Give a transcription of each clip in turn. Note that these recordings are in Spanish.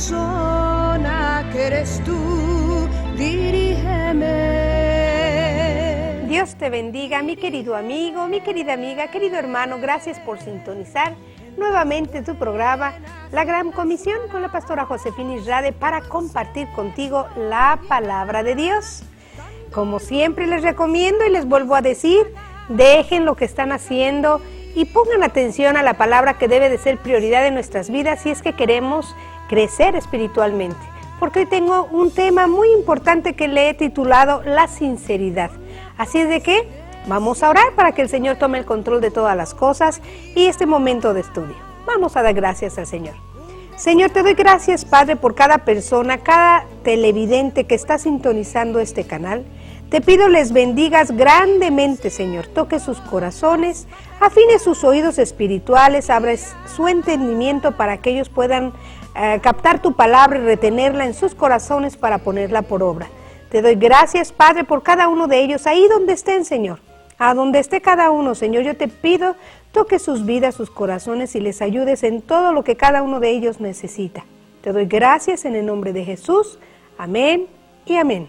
persona que eres tú, dirígeme. Dios te bendiga, mi querido amigo, mi querida amiga, querido hermano. Gracias por sintonizar nuevamente tu programa La Gran Comisión con la pastora Josefina Israde para compartir contigo la palabra de Dios. Como siempre les recomiendo y les vuelvo a decir, dejen lo que están haciendo y pongan atención a la palabra que debe de ser prioridad en nuestras vidas si es que queremos crecer espiritualmente. Porque hoy tengo un tema muy importante que le he titulado La sinceridad. Así es de que vamos a orar para que el Señor tome el control de todas las cosas y este momento de estudio. Vamos a dar gracias al Señor. Señor, te doy gracias, Padre, por cada persona, cada televidente que está sintonizando este canal. Te pido les bendigas grandemente, Señor. Toque sus corazones, afine sus oídos espirituales, abres su entendimiento para que ellos puedan captar tu palabra y retenerla en sus corazones para ponerla por obra. Te doy gracias, Padre, por cada uno de ellos, ahí donde estén, Señor. A donde esté cada uno, Señor, yo te pido, toque sus vidas, sus corazones y les ayudes en todo lo que cada uno de ellos necesita. Te doy gracias en el nombre de Jesús. Amén y amén.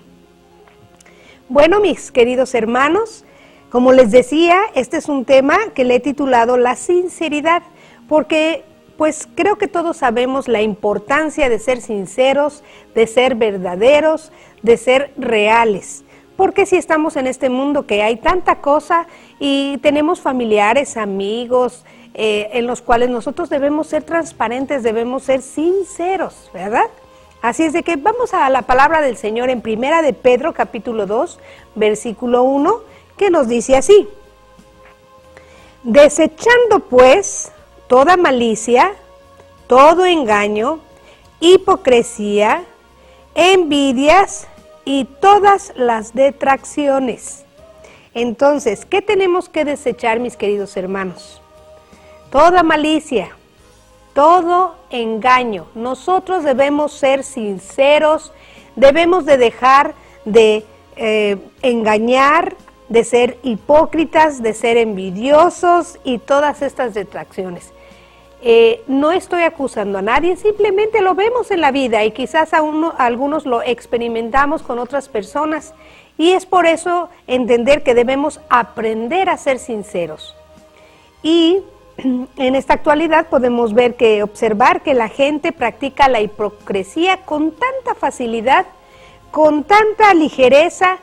Bueno, mis queridos hermanos, como les decía, este es un tema que le he titulado La sinceridad, porque pues creo que todos sabemos la importancia de ser sinceros, de ser verdaderos, de ser reales. Porque si estamos en este mundo que hay tanta cosa y tenemos familiares, amigos, en los cuales nosotros debemos ser transparentes, debemos ser sinceros, ¿verdad? Así es de que vamos a la palabra del Señor en Primera de Pedro, capítulo 2, versículo 1, que nos dice así: desechando pues toda malicia, todo engaño, hipocresía, envidias y todas las detracciones. Entonces, ¿qué tenemos que desechar, mis queridos hermanos? Toda malicia, todo engaño. Nosotros debemos ser sinceros, debemos de dejar de engañar, de ser hipócritas, de ser envidiosos y todas estas detracciones. No estoy acusando a nadie, simplemente lo vemos en la vida y quizás algunos lo experimentamos con otras personas y es por eso entender que debemos aprender a ser sinceros. Y en esta actualidad podemos observar que la gente practica la hipocresía con tanta facilidad, con tanta ligereza,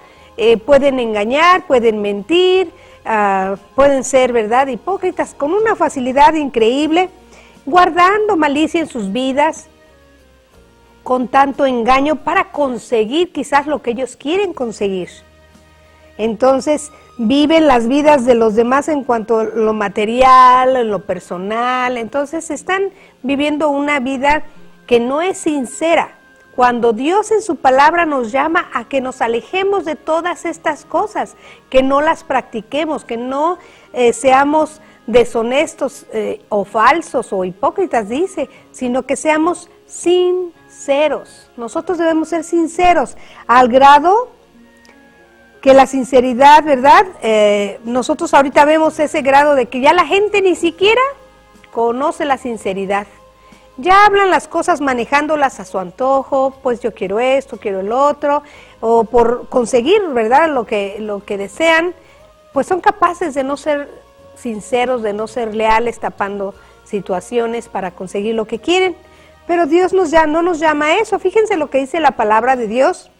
pueden engañar, pueden mentir, pueden ser, ¿verdad?, hipócritas con una facilidad increíble, guardando malicia en sus vidas, con tanto engaño para conseguir quizás lo que ellos quieren conseguir. Entonces viven las vidas de los demás en cuanto a lo material, en lo personal. Entonces están viviendo una vida que no es sincera. Cuando Dios en su palabra nos llama a que nos alejemos de todas estas cosas, que no las practiquemos, que no seamos deshonestos o falsos o hipócritas, dice, sino que seamos sinceros. Nosotros debemos ser sinceros al grado que la sinceridad, ¿verdad? Nosotros ahorita vemos ese grado de que ya la gente ni siquiera conoce la sinceridad. Ya hablan las cosas manejándolas a su antojo, pues yo quiero esto, quiero el otro, o por conseguir, ¿verdad?, lo que desean, pues son capaces de no ser sinceros, de no ser leales, tapando situaciones para conseguir lo que quieren. Pero Dios no nos llama a eso. Fíjense lo que dice la palabra de Dios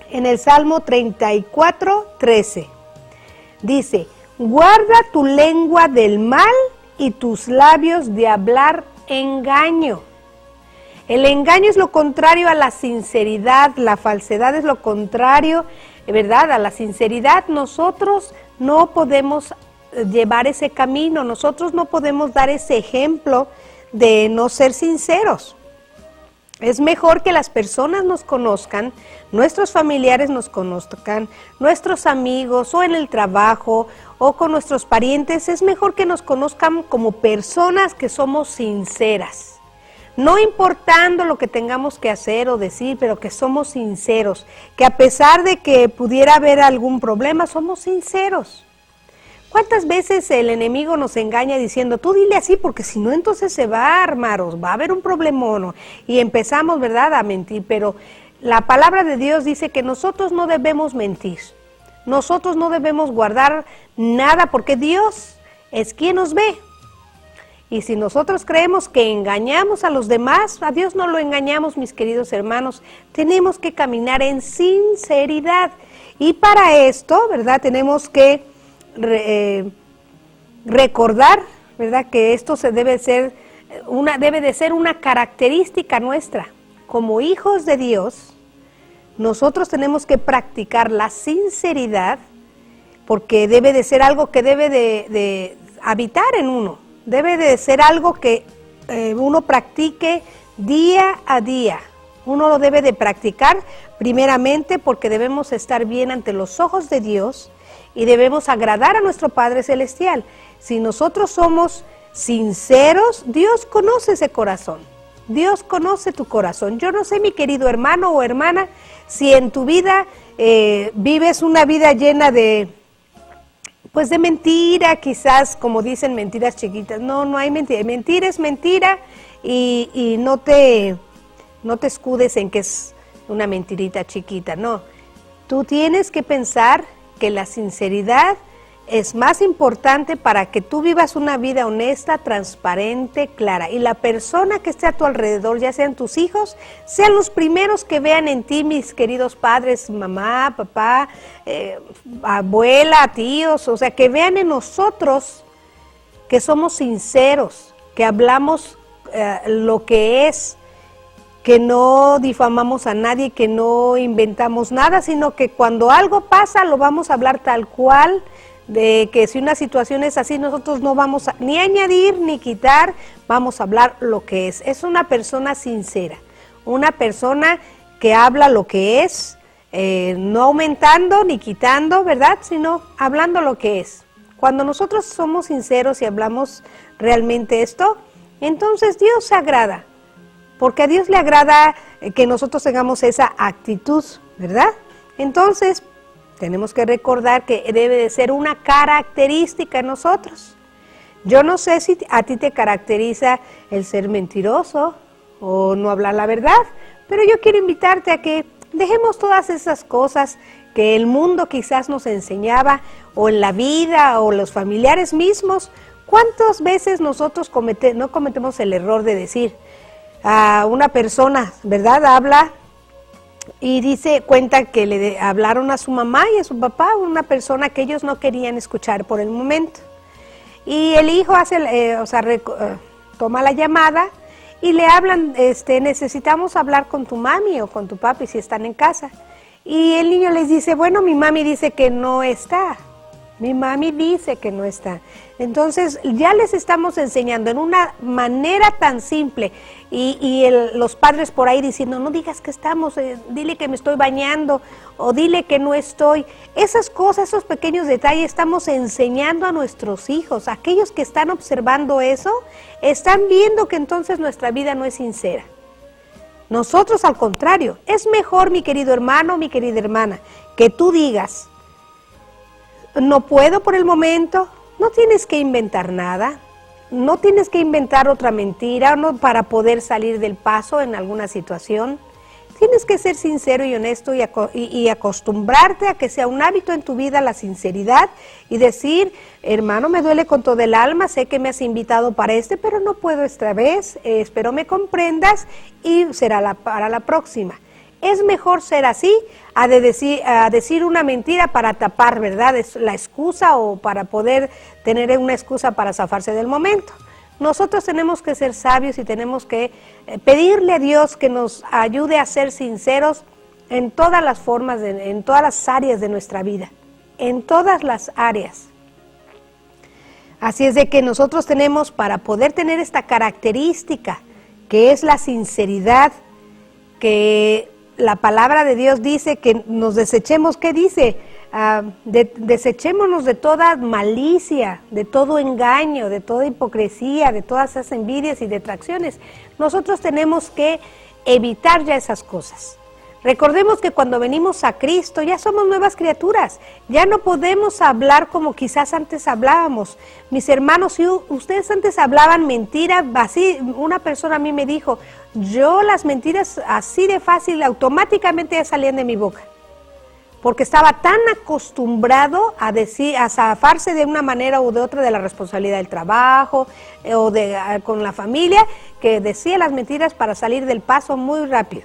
en el Salmo 34:13. Dice: guarda tu lengua del mal y tus labios de hablar engaño. El engaño es lo contrario a la sinceridad, la falsedad es lo contrario, ¿verdad?, a la sinceridad. Nosotros no podemos llevar ese camino, nosotros no podemos dar ese ejemplo de no ser sinceros. Es mejor que las personas nos conozcan, nuestros familiares nos conozcan, nuestros amigos o en el trabajo o con nuestros parientes, es mejor que nos conozcan como personas que somos sinceras. No importando lo que tengamos que hacer o decir, pero que somos sinceros, que a pesar de que pudiera haber algún problema, somos sinceros. ¿Cuántas veces el enemigo nos engaña diciendo, tú dile así, porque si no entonces se va a armar, o va a haber un problemón, y empezamos, ¿verdad?, a mentir? Pero la palabra de Dios dice que nosotros no debemos mentir, nosotros no debemos guardar nada, porque Dios es quien nos ve. Y si nosotros creemos que engañamos a los demás, a Dios no lo engañamos, mis queridos hermanos. Tenemos que caminar en sinceridad. Y para esto, ¿verdad?, tenemos que recordar, ¿verdad?, que esto debe de ser una característica nuestra. Como hijos de Dios, nosotros tenemos que practicar la sinceridad, porque debe de ser algo que debe de habitar en uno. Debe de ser algo que uno practique día a día. Uno lo debe de practicar primeramente porque debemos estar bien ante los ojos de Dios y debemos agradar a nuestro Padre Celestial. Si nosotros somos sinceros, Dios conoce ese corazón. Dios conoce tu corazón. Yo no sé, mi querido hermano o hermana, si en tu vida vives una vida llena de mentira, quizás, como dicen, mentiras chiquitas. No hay mentira. Mentira es mentira y no te escudes en que es una mentirita chiquita. No, tú tienes que pensar que la sinceridad es más importante para que tú vivas una vida honesta, transparente, clara. Y la persona que esté a tu alrededor, ya sean tus hijos, sean los primeros que vean en ti, mis queridos padres, mamá, papá, abuela, tíos, o sea, que vean en nosotros que somos sinceros, que hablamos lo que es, que no difamamos a nadie, que no inventamos nada, sino que cuando algo pasa lo vamos a hablar tal cual, de que si una situación es así, nosotros no vamos a ni añadir ni quitar, vamos a hablar lo que es. Es una persona sincera, una persona que habla lo que es, no aumentando ni quitando, ¿verdad?, sino hablando lo que es. Cuando nosotros somos sinceros y hablamos realmente esto, entonces Dios se agrada, porque a Dios le agrada que nosotros tengamos esa actitud, ¿verdad? Entonces, tenemos que recordar que debe de ser una característica en nosotros. Yo no sé si a ti te caracteriza el ser mentiroso o no hablar la verdad, pero yo quiero invitarte a que dejemos todas esas cosas que el mundo quizás nos enseñaba, o en la vida, o los familiares mismos. ¿Cuántas veces nosotros no cometemos el error de decir a una persona, ¿verdad?, habla y cuenta que le hablaron a su mamá y a su papá, una persona que ellos no querían escuchar por el momento. Y el hijo toma la llamada y le hablan, necesitamos hablar con tu mami o con tu papi si están en casa. Y el niño les dice, bueno, mi mami dice que no está. Mi mami dice que no está. Entonces ya les estamos enseñando en una manera tan simple y los padres por ahí diciendo, no digas que estamos, dile que me estoy bañando o dile que no estoy. Esas cosas, esos pequeños detalles estamos enseñando a nuestros hijos. Aquellos que están observando eso, están viendo que entonces nuestra vida no es sincera. Nosotros al contrario, es mejor, mi querido hermano, mi querida hermana, que tú digas, no puedo por el momento. No tienes que inventar nada, no tienes que inventar otra mentira para poder salir del paso en alguna situación. Tienes que ser sincero y honesto y acostumbrarte a que sea un hábito en tu vida la sinceridad y decir, hermano, me duele con todo el alma, sé que me has invitado para pero no puedo esta vez, espero me comprendas y será para la próxima. Es mejor ser así a decir una mentira para tapar, ¿verdad?, es la excusa o para poder tener una excusa para zafarse del momento. Nosotros tenemos que ser sabios y tenemos que pedirle a Dios que nos ayude a ser sinceros en todas las formas, en todas las áreas de nuestra vida, en todas las áreas. Así es de que nosotros tenemos, para poder tener esta característica, que es la sinceridad, que la palabra de Dios dice que nos desechemos, ¿qué dice? Desechémonos de toda malicia, de todo engaño, de toda hipocresía, de todas esas envidias y detracciones. Nosotros tenemos que evitar ya esas cosas. Recordemos que cuando venimos a Cristo ya somos nuevas criaturas, ya no podemos hablar como quizás antes hablábamos. Mis hermanos, si ustedes antes hablaban mentiras, así una persona a mí me dijo, yo las mentiras así de fácil automáticamente ya salían de mi boca, porque estaba tan acostumbrado a decir, a zafarse de una manera u de otra de la responsabilidad del trabajo o con la familia, que decía las mentiras para salir del paso muy rápido.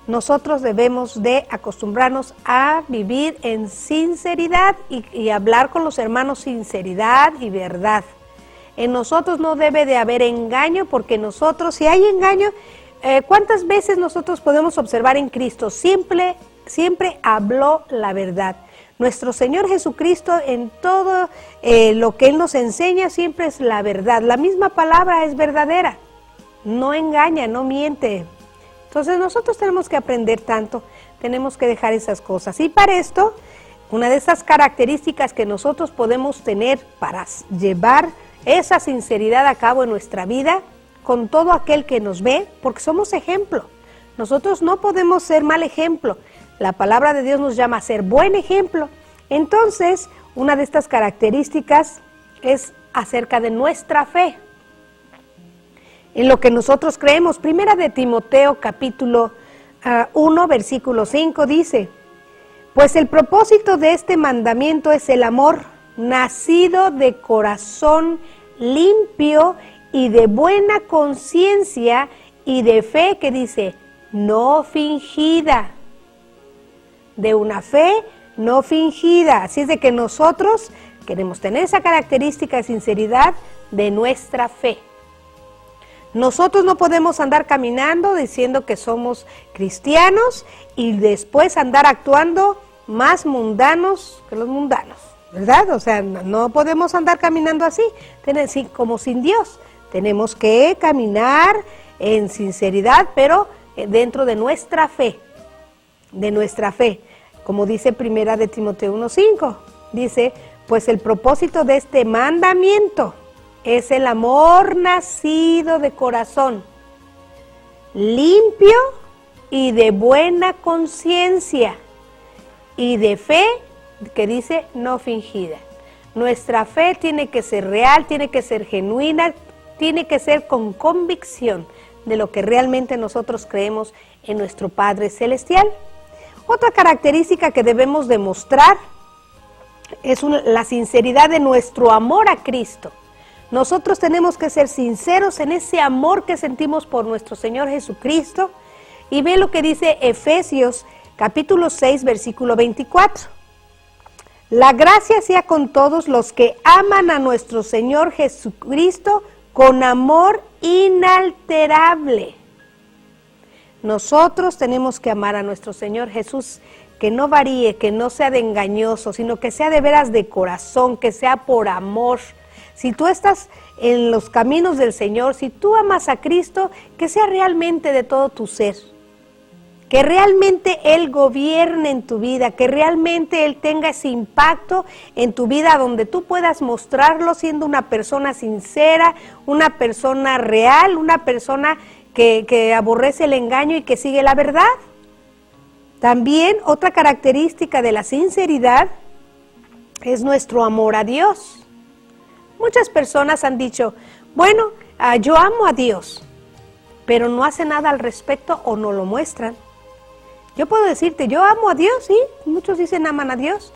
Nosotros debemos de acostumbrarnos a vivir en sinceridad y hablar con los hermanos sinceridad y verdad. En nosotros no debe de haber engaño, porque nosotros, si hay engaño, ¿cuántas veces nosotros podemos observar en Cristo? Siempre habló la verdad. Nuestro Señor Jesucristo en todo lo que Él nos enseña siempre es la verdad. La misma palabra es verdadera, no engaña, no miente. Entonces nosotros tenemos que aprender tanto, tenemos que dejar esas cosas. Y para esto, una de esas características que nosotros podemos tener para llevar esa sinceridad a cabo en nuestra vida, con todo aquel que nos ve, porque somos ejemplo. Nosotros no podemos ser mal ejemplo. La palabra de Dios nos llama a ser buen ejemplo. Entonces, una de estas características es acerca de nuestra fe. En lo que nosotros creemos, primera de Timoteo capítulo 1, versículo 5 dice, pues el propósito de este mandamiento es el amor nacido de corazón limpio y de buena conciencia y de fe que dice, no fingida, de una fe no fingida. Así es de que nosotros queremos tener esa característica de sinceridad de nuestra fe. Nosotros no podemos andar caminando diciendo que somos cristianos y después andar actuando más mundanos que los mundanos, ¿verdad? O sea, no podemos andar caminando así, como sin Dios. Tenemos que caminar en sinceridad, pero dentro de nuestra fe, como dice primera de Timoteo 1:5, dice, pues el propósito de este mandamiento es el amor nacido de corazón, limpio y de buena conciencia, y de fe que dice no fingida. Nuestra fe tiene que ser real, tiene que ser genuina, tiene que ser con convicción de lo que realmente nosotros creemos en nuestro Padre Celestial. Otra característica que debemos demostrar es la sinceridad de nuestro amor a Cristo. Nosotros tenemos que ser sinceros en ese amor que sentimos por nuestro Señor Jesucristo. Y ve lo que dice Efesios capítulo 6, versículo 24. La gracia sea con todos los que aman a nuestro Señor Jesucristo con amor inalterable. Nosotros tenemos que amar a nuestro Señor Jesús, que no varíe, que no sea de engañoso, sino que sea de veras de corazón, que sea por amor. Si tú estás en los caminos del Señor, si tú amas a Cristo, que sea realmente de todo tu ser. Que realmente Él gobierne en tu vida, que realmente Él tenga ese impacto en tu vida donde tú puedas mostrarlo siendo una persona sincera, una persona real, una persona que aborrece el engaño y que sigue la verdad. También otra característica de la sinceridad es nuestro amor a Dios. Muchas personas han dicho, bueno, yo amo a Dios, pero no hacen nada al respecto o no lo muestran. Yo puedo decirte, yo amo a Dios, sí, muchos dicen aman a Dios,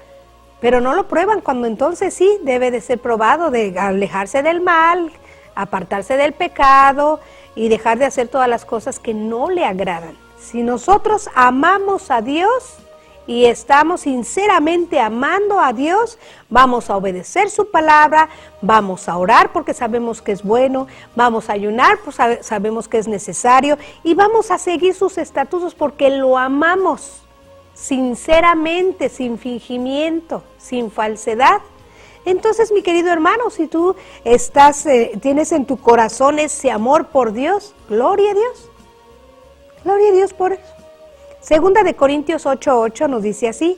pero no lo prueban, cuando entonces sí debe de ser probado, de alejarse del mal, apartarse del pecado y dejar de hacer todas las cosas que no le agradan. Si nosotros amamos a Dios y estamos sinceramente amando a Dios, vamos a obedecer su palabra, vamos a orar porque sabemos que es bueno, vamos a ayunar porque sabemos que es necesario y vamos a seguir sus estatutos porque lo amamos sinceramente, sin fingimiento, sin falsedad. Entonces, mi querido hermano, si tú tienes en tu corazón ese amor por Dios, gloria a Dios. Gloria a Dios por eso. Segunda de Corintios 8:8 nos dice así.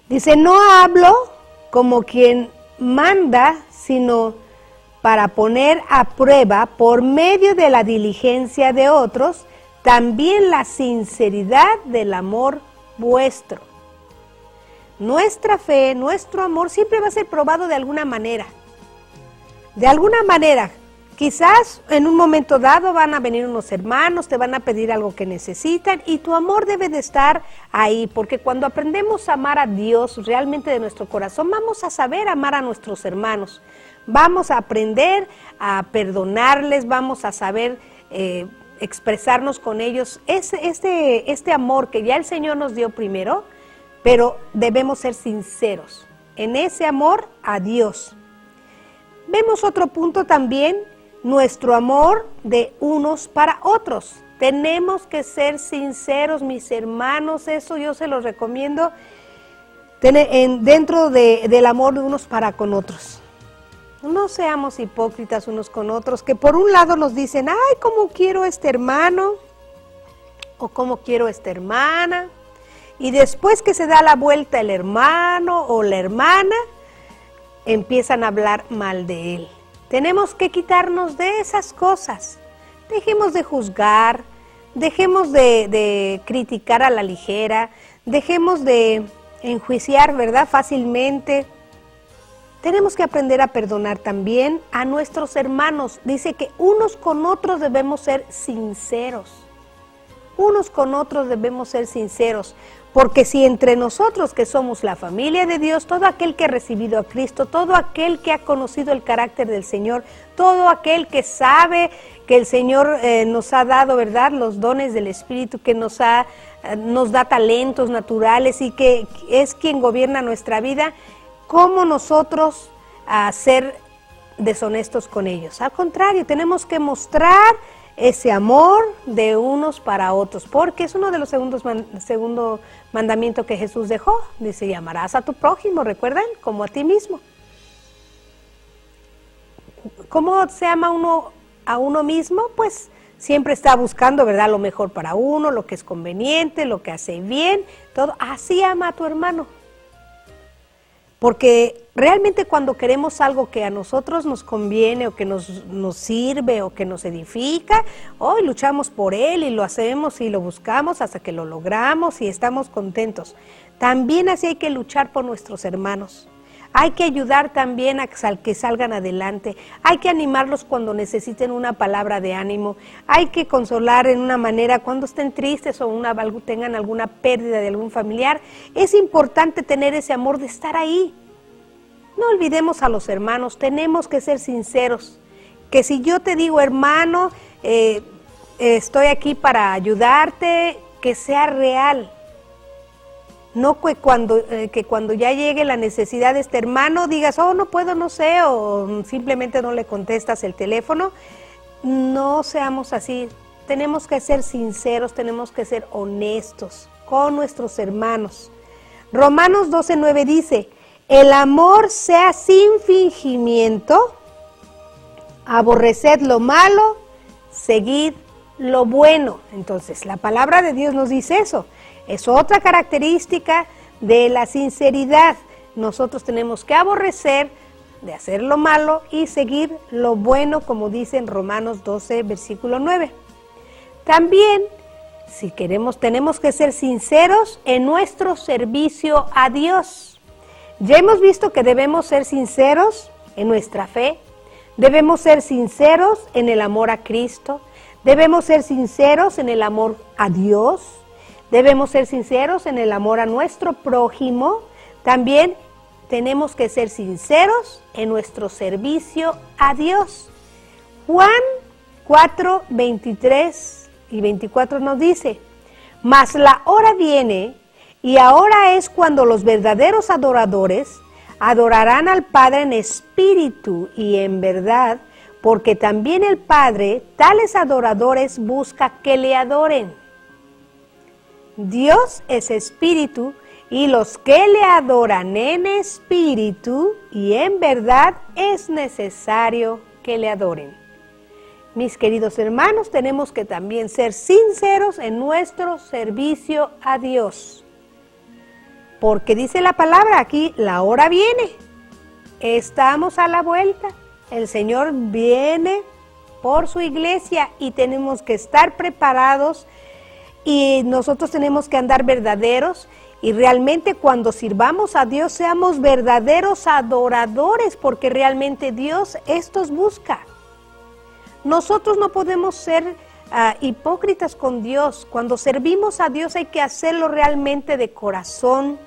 Dice, no hablo como quien manda, sino para poner a prueba por medio de la diligencia de otros, también la sinceridad del amor vuestro. Nuestra fe, nuestro amor siempre va a ser probado de alguna manera. De alguna manera, quizás en un momento dado van a venir unos hermanos, te van a pedir algo que necesitan y tu amor debe de estar ahí, porque cuando aprendemos a amar a Dios realmente de nuestro corazón, vamos a saber amar a nuestros hermanos, vamos a aprender a perdonarles, vamos a saber expresarnos con ellos, este amor que ya el Señor nos dio primero, pero debemos ser sinceros en ese amor a Dios. Vemos otro punto también, nuestro amor de unos para otros. Tenemos que ser sinceros, mis hermanos, eso yo se los recomiendo dentro del amor de unos para con otros. No seamos hipócritas unos con otros, que por un lado nos dicen, ay, cómo quiero a este hermano, o cómo quiero a esta hermana, y después que se da la vuelta el hermano o la hermana, empiezan a hablar mal de él. Tenemos que quitarnos de esas cosas. Dejemos de juzgar, dejemos de criticar a la ligera, dejemos de enjuiciar, ¿verdad?, fácilmente. Tenemos que aprender a perdonar también a nuestros hermanos. Dice que unos con otros debemos ser sinceros. Unos con otros debemos ser sinceros, porque si entre nosotros que somos la familia de Dios, todo aquel que ha recibido a Cristo, todo aquel que ha conocido el carácter del Señor, todo aquel que sabe que el Señor nos ha dado, ¿verdad?, los dones del Espíritu, que nos da talentos naturales y que es quien gobierna nuestra vida, ¿cómo nosotros ser deshonestos con ellos? Al contrario, tenemos que mostrar ese amor de unos para otros, porque es uno de los segundo mandamiento que Jesús dejó. Dice, y amarás a tu prójimo, ¿recuerdan? Como a ti mismo. ¿Cómo se ama uno a uno mismo? Pues siempre está buscando, ¿verdad?, lo mejor para uno, lo que es conveniente, lo que hace bien, todo. Así ama a tu hermano. Porque realmente cuando queremos algo que a nosotros nos conviene o que nos sirve o que nos edifica, hoy luchamos por él y lo hacemos y lo buscamos hasta que lo logramos y estamos contentos. También así hay que luchar por nuestros hermanos. Hay que ayudar también a que salgan adelante. Hay que animarlos cuando necesiten una palabra de ánimo. Hay que consolar en una manera cuando estén tristes o tengan alguna pérdida de algún familiar. Es importante tener ese amor de estar ahí. No olvidemos a los hermanos, tenemos que ser sinceros. Que si yo te digo, hermano, estoy aquí para ayudarte, que sea real. No que cuando ya llegue la necesidad de este hermano digas, oh, no puedo, no sé, o simplemente no le contestas el teléfono. No seamos así. Tenemos que ser sinceros, tenemos que ser honestos con nuestros hermanos. Romanos 12:9 dice, el amor sea sin fingimiento, aborreced lo malo, seguid lo bueno. Entonces, la palabra de Dios nos dice eso. Es otra característica de la sinceridad. Nosotros tenemos que aborrecer de hacer lo malo y seguir lo bueno, como dice en Romanos 12, versículo 9. También, si queremos, tenemos que ser sinceros en nuestro servicio a Dios. Ya hemos visto que debemos ser sinceros en nuestra fe, debemos ser sinceros en el amor a Cristo, debemos ser sinceros en el amor a Dios, debemos ser sinceros en el amor a nuestro prójimo. También tenemos que ser sinceros en nuestro servicio a Dios. Juan 4, 23 y 24 nos dice, mas la hora viene y ahora es cuando los verdaderos adoradores adorarán al Padre en espíritu y en verdad, porque también el Padre tales adoradores busca que le adoren. Dios es espíritu y los que le adoran en espíritu y en verdad es necesario que le adoren. Mis queridos hermanos, tenemos que también ser sinceros en nuestro servicio a Dios. Porque dice la palabra aquí, la hora viene. Estamos a la vuelta. El Señor viene por su iglesia y tenemos que estar preparados y nosotros tenemos que andar verdaderos y realmente cuando sirvamos a Dios seamos verdaderos adoradores porque realmente Dios estos busca. Nosotros no podemos ser hipócritas con Dios. Cuando servimos a Dios hay que hacerlo realmente de corazón,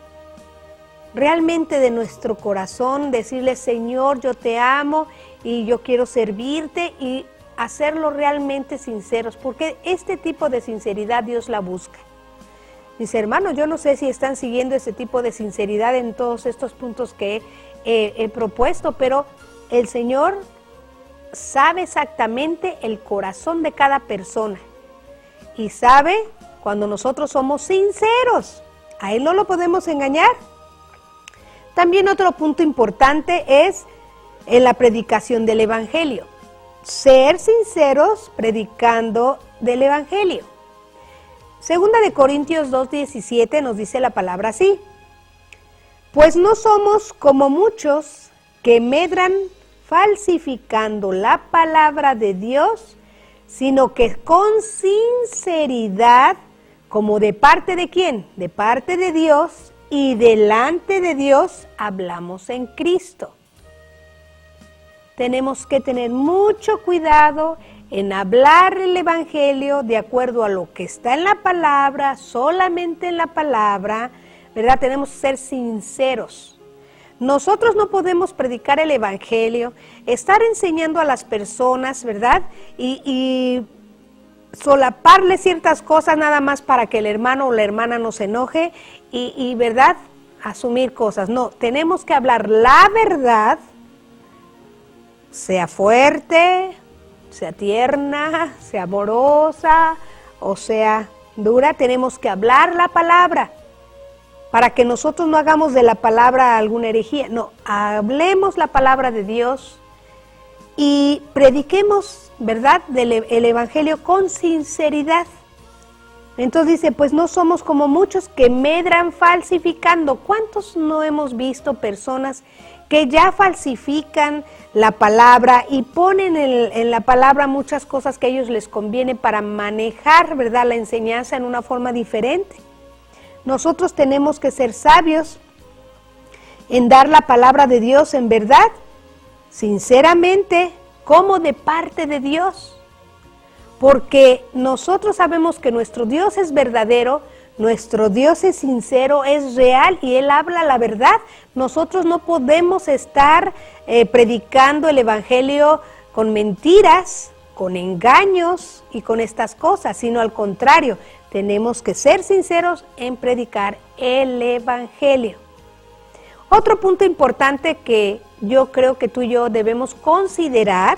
realmente de nuestro corazón, decirle Señor, yo te amo y yo quiero servirte y hacerlo realmente sinceros, porque este tipo de sinceridad Dios la busca. Mis hermanos, yo no sé si están siguiendo ese tipo de sinceridad en todos estos puntos que he propuesto, pero el Señor sabe exactamente el corazón de cada persona y sabe cuando nosotros somos sinceros. A Él no lo podemos engañar. También otro punto importante es en la predicación del Evangelio. Ser sinceros predicando del Evangelio. Segunda de Corintios 2:17 nos dice la palabra así: pues no somos como muchos que medran falsificando la palabra de Dios, sino que con sinceridad, como de parte de ¿quién? De parte de Dios, y delante de Dios hablamos en Cristo. Tenemos que tener mucho cuidado en hablar el Evangelio de acuerdo a lo que está en la palabra, solamente en la palabra, ¿verdad? Tenemos que ser sinceros. Nosotros no podemos predicar el Evangelio, estar enseñando a las personas, ¿verdad? Y solaparle ciertas cosas nada más para que el hermano o la hermana no se enoje y ¿verdad? Asumir cosas. No, tenemos que hablar la verdad, sea fuerte, sea tierna, sea amorosa o sea dura, tenemos que hablar la palabra para que nosotros no hagamos de la palabra alguna herejía. No, hablemos la palabra de Dios y prediquemos, ¿verdad?, el Evangelio con sinceridad. Entonces dice, pues no somos como muchos que medran falsificando. ¿Cuántos no hemos visto personas que ya falsifican la palabra y ponen en la palabra muchas cosas que a ellos les conviene para manejar, ¿verdad?, la enseñanza en una forma diferente? Nosotros tenemos que ser sabios en dar la palabra de Dios en verdad, sinceramente, como de parte de Dios. Porque nosotros sabemos que nuestro Dios es verdadero, nuestro Dios es sincero, es real y Él habla la verdad. Nosotros no podemos estar predicando el Evangelio con mentiras, con engaños y con estas cosas, sino al contrario, tenemos que ser sinceros en predicar el Evangelio. Otro punto importante que yo creo que tú y yo debemos considerar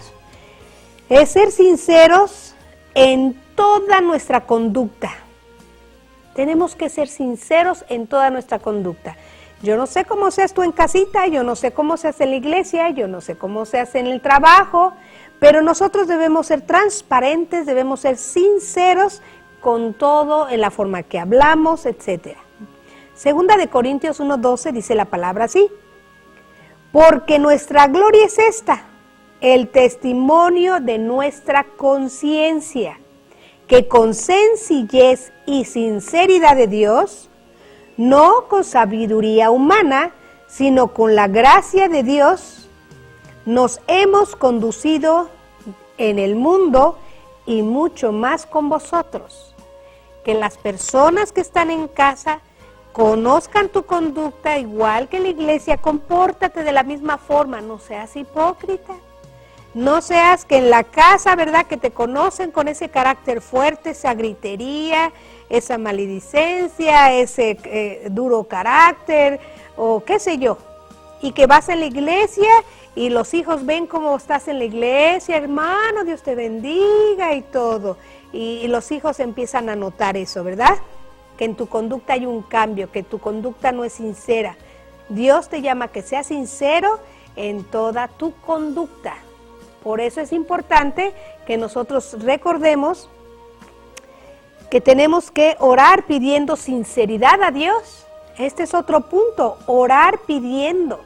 es ser sinceros en toda nuestra conducta. Tenemos que ser sinceros en toda nuestra conducta. Yo no sé cómo seas tú en casita, yo no sé cómo seas en la iglesia, yo no sé cómo seas en el trabajo, pero nosotros debemos ser transparentes, debemos ser sinceros con todo en la forma que hablamos, etc. Segunda de Corintios 1:12 dice la palabra así: porque nuestra gloria es esta, el testimonio de nuestra conciencia, que con sencillez y sinceridad de Dios, no con sabiduría humana, sino con la gracia de Dios, nos hemos conducido en el mundo y mucho más con vosotros. Que las personas que están en casa conozcan tu conducta igual que en la iglesia, compórtate de la misma forma, no seas hipócrita. No seas que en la casa, ¿verdad?, que te conocen con ese carácter fuerte, esa gritería, esa maledicencia, ese duro carácter o qué sé yo. Y que vas en la iglesia y los hijos ven cómo estás en la iglesia, hermano, Dios te bendiga y todo. Y los hijos empiezan a notar eso, ¿verdad? Que en tu conducta hay un cambio, que tu conducta no es sincera. Dios te llama a que seas sincero en toda tu conducta. Por eso es importante que nosotros recordemos que tenemos que orar pidiendo sinceridad a Dios. Este es otro punto, orar pidiendo,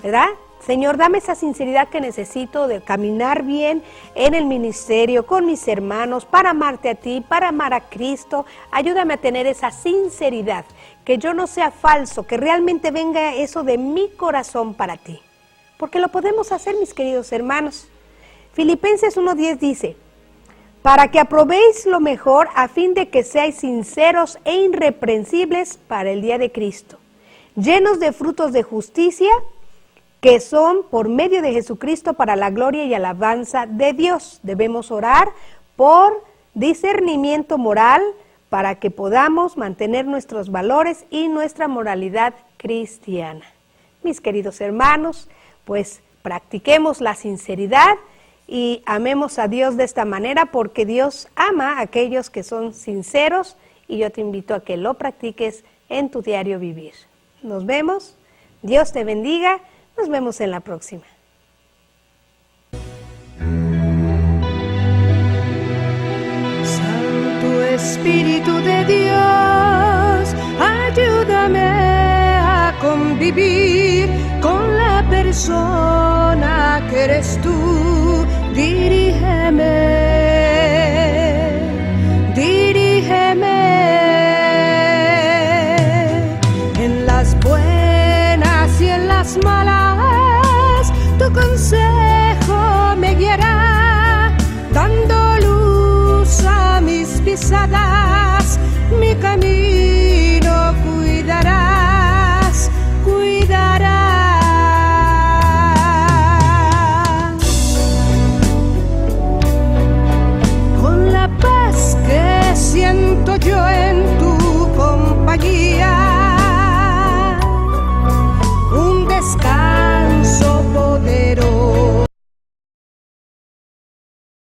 ¿verdad? Señor, dame esa sinceridad que necesito de caminar bien en el ministerio, con mis hermanos, para amarte a ti, para amar a Cristo. Ayúdame a tener esa sinceridad, que yo no sea falso, que realmente venga eso de mi corazón para ti. Porque lo podemos hacer, mis queridos hermanos. Filipenses 1:10 dice, para que aprobéis lo mejor a fin de que seáis sinceros e irreprensibles para el día de Cristo, llenos de frutos de justicia, que son por medio de Jesucristo para la gloria y alabanza de Dios. Debemos orar por discernimiento moral para que podamos mantener nuestros valores y nuestra moralidad cristiana. Mis queridos hermanos, pues practiquemos la sinceridad y amemos a Dios de esta manera, porque Dios ama a aquellos que son sinceros, y yo te invito a que lo practiques en tu diario vivir. Nos vemos, Dios te bendiga. Nos vemos en la próxima. Santo Espíritu de Dios, ayúdame a convivir con la persona que eres tú. Dirígeme